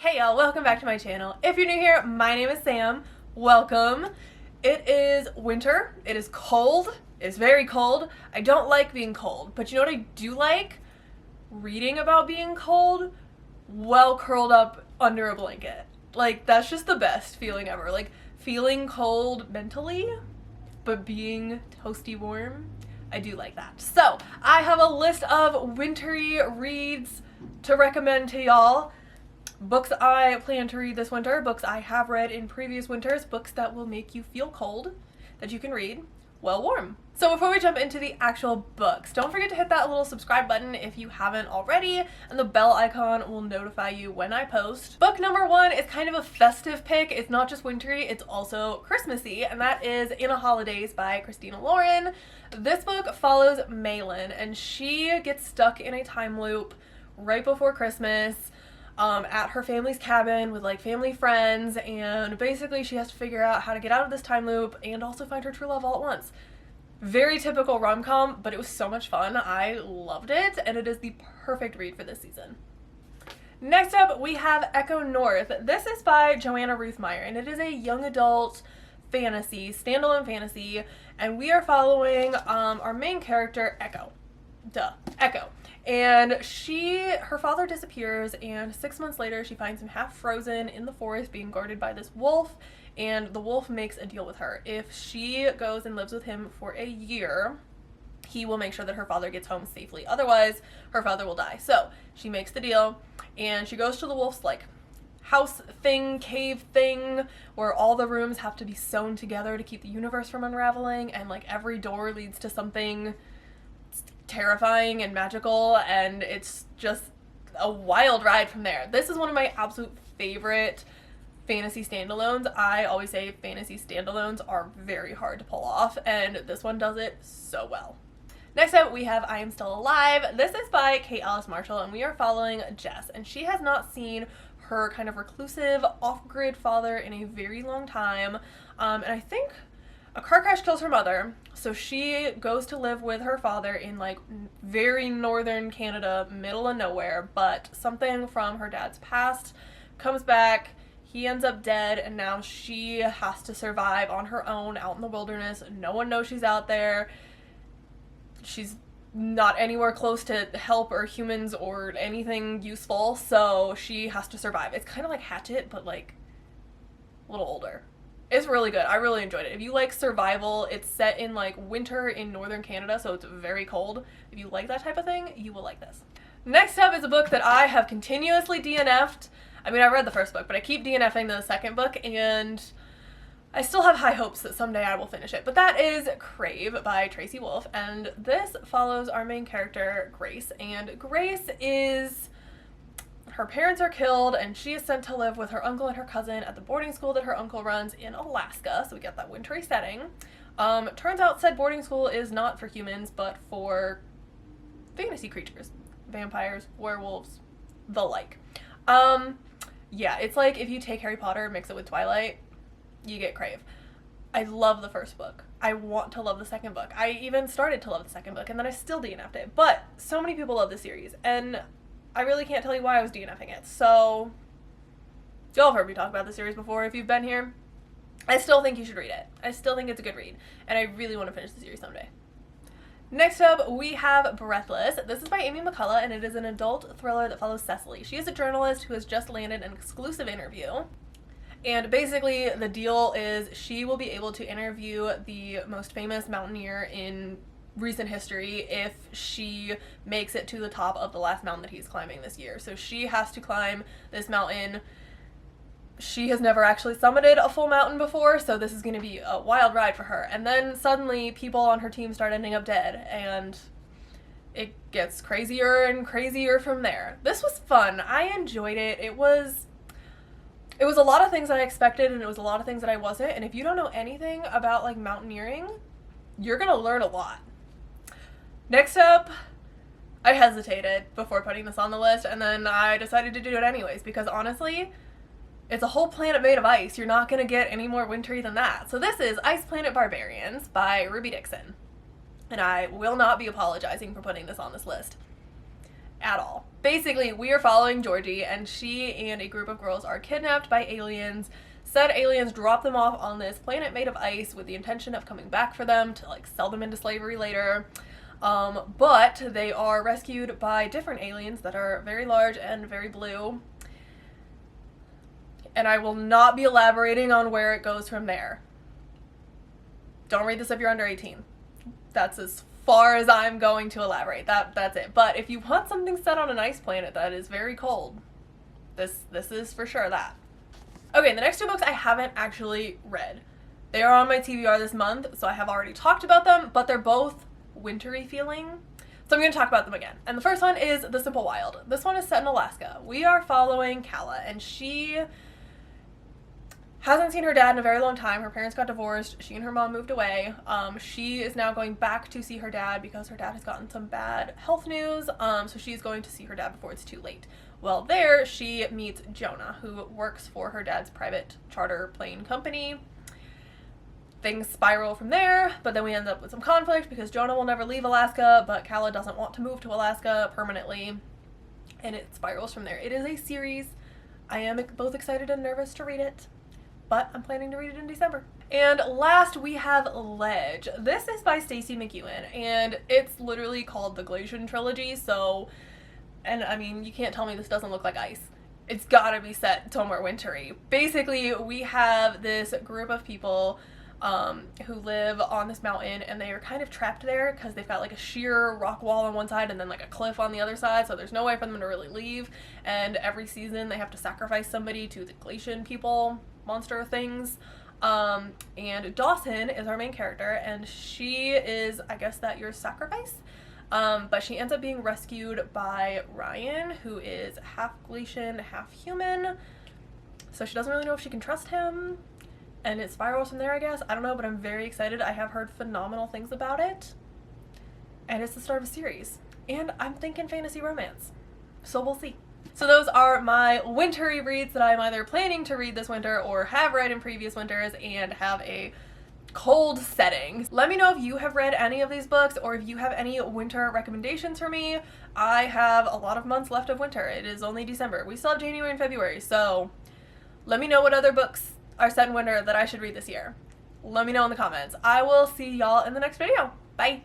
Hey y'all, welcome back to my channel. If you're new here, my name is Sam. Welcome. It is winter. It is cold. It's very cold. I don't like being cold, but you know what I do like? Reading about being cold well curled up under a blanket. Like, that's just the best feeling ever. Like, feeling cold mentally, but being toasty warm. I do like that. So, I have a list of wintry reads to recommend to y'all. Books I plan to read this winter, books I have read in previous winters, books that will make you feel cold, that you can read well warm. So before we jump into the actual books, don't forget to hit that little subscribe button if you haven't already, and the bell icon will notify you when I post. Book number one is kind of a festive pick. It's not just wintry, it's also Christmassy, and that is In a Holidays by Christina Lauren. This book follows Malin, and she gets stuck in a time loop right before Christmas. At her family's cabin with like family friends, and basically she has to figure out how to get out of this time loop and also find her true love all at once. Very typical rom-com, but it was so much fun. I loved it, and it is the perfect read for this season. Next up, we have Echo North. This is by Joanna Ruth Meyer, and it is a young adult fantasy, standalone fantasy, and we are following our main character, Echo. Echo. And her father disappears, and 6 months later she finds him half frozen in the forest being guarded by this wolf, and the wolf makes a deal with her. If she goes and lives with him for a year, he will make sure that her father gets home safely. Otherwise, her father will die. So she makes the deal, and she goes to the wolf's like house thing, cave thing, where all the rooms have to be sewn together to keep the universe from unraveling, and like every door leads to something terrifying and magical, and it's just a wild ride from there. This is one of my absolute favorite fantasy standalones. I always say fantasy standalones are very hard to pull off, and this one does it so well. Next up, we have I Am Still Alive. This is by Kate Alice Marshall, and we are following Jess, and she has not seen her kind of reclusive, off-grid father in a very long time, and I think a car crash kills her mother, so she goes to live with her father in like very northern Canada, middle of nowhere, but something from her dad's past comes back, he ends up dead, and now she has to survive on her own out in the wilderness. No one knows she's out there. She's not anywhere close to help or humans or anything useful, so she has to survive. It's kind of like Hatchet, but like a little older. It's really good. I really enjoyed it. If you like survival, it's set in like winter in northern Canada, so it's very cold. If you like that type of thing, you will like this. Next up is a book that I have continuously DNF'd. I mean, I read the first book, but I keep DNFing the second book, and I still have high hopes that someday I will finish it. But that is Crave by Tracy Wolff, and this follows our main character, Grace. And Grace is... her parents are killed, and she is sent to live with her uncle and her cousin at the boarding school that her uncle runs in Alaska, so we get that wintry setting. Turns out said boarding school is not for humans, but for fantasy creatures. Vampires, werewolves, the like. Yeah, it's like if you take Harry Potter, mix it with Twilight, you get Crave. I love the first book. I want to love the second book. I even started to love the second book, and then I still DNF'd it. But so many people love the series, and I really can't tell you why I was DNFing it. So, y'all have heard me talk about the series before if you've been here. I still think you should read it. I still think it's a good read, and I really want to finish the series someday. Next up, we have Breathless. This is by Amy McCullough, and it is an adult thriller that follows Cecily. She is a journalist who has just landed an exclusive interview. And basically, the deal is she will be able to interview the most famous mountaineer in recent history if she makes it to the top of the last mountain that he's climbing this year. So she has to climb this mountain. She has never actually summited a full mountain before, so this is going to be a wild ride for her. And then suddenly people on her team start ending up dead, and it gets crazier and crazier from there. This was fun. I enjoyed it. It was a lot of things that I expected, and it was a lot of things that I wasn't. And if you don't know anything about like mountaineering, you're gonna learn a lot. Next up, I hesitated before putting this on the list, and then I decided to do it anyways, because honestly, it's a whole planet made of ice. You're not gonna get any more wintry than that. So this is Ice Planet Barbarians by Ruby Dixon. And I will not be apologizing for putting this on this list at all. basically, we are following Georgie, and she and a group of girls are kidnapped by aliens. Said aliens drop them off on this planet made of ice with the intention of coming back for them to like sell them into slavery later. But they are rescued by different aliens that are very large and very blue. And I will not be elaborating on where it goes from there. Don't read this if you're under 18. That's as far as I'm going to elaborate. That's it. But if you want something set on an ice planet that is very cold, this is for sure that. Okay, the next two books I haven't actually read. They are on my TBR this month, so I have already talked about them, but they're both wintry feeling. So I'm going to talk about them again. And the first one is The Simple Wild. This one is set in Alaska. We are following Kala, and she hasn't seen her dad in a very long time. Her parents got divorced. She and her mom moved away. She is now going back to see her dad because her dad has gotten some bad health news. So she's going to see her dad before it's too late. Well, there she meets Jonah, who works for her dad's private charter plane company. Things spiral from there, but then we end up with some conflict because Jonah will never leave Alaska, but Kala doesn't want to move to Alaska permanently. And it spirals from there. It is a series. I am both excited and nervous to read it, but I'm planning to read it in December. And last we have Ledge. This is by Stacey McEwen, and it's literally called the Glacian Trilogy, so, and I mean, you can't tell me this doesn't look like ice. It's gotta be set somewhere wintry. Basically, we have this group of people who live on this mountain, and they are kind of trapped there because they've got like a sheer rock wall on one side and then like a cliff on the other side, so there's no way for them to really leave. And every season they have to sacrifice somebody to the Glacian people, monster things. And Dawson is our main character, and she is, I guess, that year's sacrifice. But she ends up being rescued by Ryan, who is half Glacian, half human. So she doesn't really know if she can trust him. And it spirals from there, I guess. I don't know, but I'm very excited. I have heard phenomenal things about it. And it's the start of a series. And I'm thinking fantasy romance. So we'll see. So those are my wintry reads that I'm either planning to read this winter or have read in previous winters and have a cold setting. Let me know if you have read any of these books or if you have any winter recommendations for me. I have a lot of months left of winter. It is only December. We still have January and February, so let me know what other books are set in winter that I should read this year. Let me know in the comments. I will see y'all in the next video. Bye!